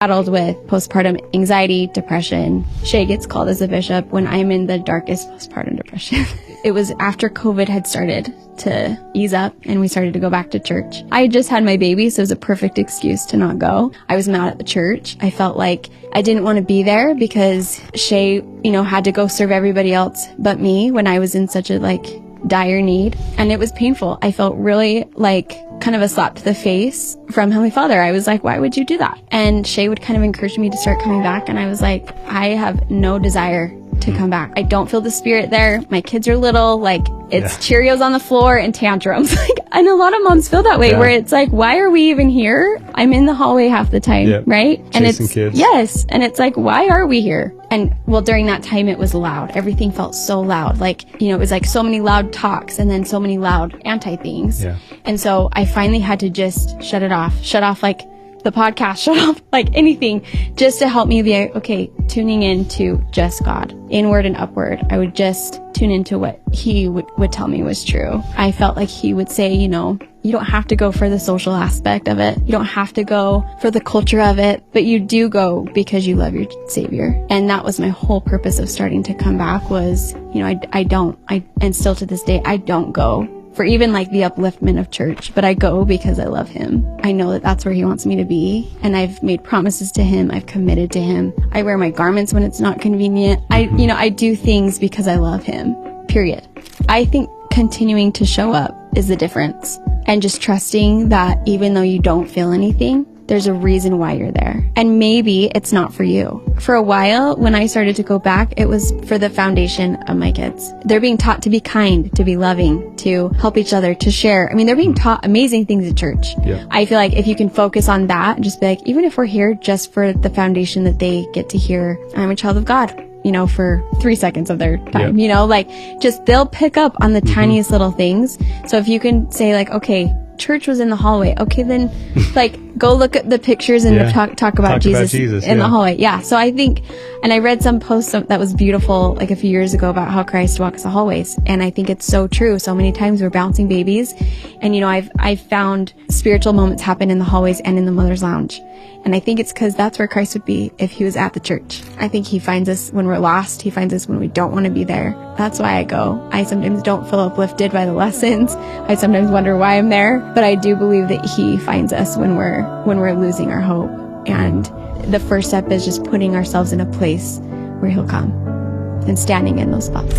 battled with postpartum anxiety, depression. Shay gets called as a bishop when I'm in the darkest postpartum depression. It was after COVID had started to ease up and we started to go back to church. I had just had my baby, so it was a perfect excuse to not go. I was mad at the church. I felt like I didn't want to be there because Shay, had to go serve everybody else but me when I was in such a dire need. And it was painful. I felt really kind of a slap to the face from Heavenly Father. I was like, why would you do that? And Shay would kind of encourage me to start coming back. And I was like, I have no desire to come back. I don't feel the spirit there. My kids are little, it's Cheerios on the floor and tantrums. And a lot of moms feel that way, where it's like, why are we even here? I'm in the hallway half the time, right? Chasing and it's kids. Yes. And it's like, why are we here? And during that time, it was loud. Everything felt so loud. It was so many loud talks and then so many loud anti things. Yeah. And so I finally had to just shut off the podcast, shut off anything, just to help me be okay, tuning into just God, inward and upward. I would just tune into what he would tell me was true. I felt like he would say, you don't have to go for the social aspect of it. You don't have to go for the culture of it, but you do go because you love your Savior. And that was my whole purpose of starting to come back was, and still to this day, I don't go for even the upliftment of church, but I go because I love him. I know that that's where he wants me to be. And I've made promises to him. I've committed to him. I wear my garments when it's not convenient. I do things because I love him, period. I think continuing to show up is the difference, and just trusting that even though you don't feel anything, there's a reason why you're there. And maybe it's not for you. For a while, when I started to go back, it was for the foundation of my kids. They're being taught to be kind, to be loving, to help each other, to share. They're being taught amazing things at church. Yeah. I feel like if you can focus on that, just be even if we're here just for the foundation that they get to hear, I'm a child of God, for 3 seconds of their time, just they'll pick up on the tiniest little things. So if you can say okay, church was in the hallway. Okay, then go look at the pictures and talk about Jesus in the hallway. Yeah. So I think, and I read some post that was beautiful a few years ago about how Christ walks the hallways. And I think it's so true. So many times we're bouncing babies, and I've found spiritual moments happen in the hallways and in the mother's lounge. And I think it's because that's where Christ would be if he was at the church. I think he finds us when we're lost. He finds us when we don't want to be there. That's why I go. I sometimes don't feel uplifted by the lessons. I sometimes wonder why I'm there. But I do believe that he finds us when we're losing our hope. And the first step is just putting ourselves in a place where he'll come and standing in those spots.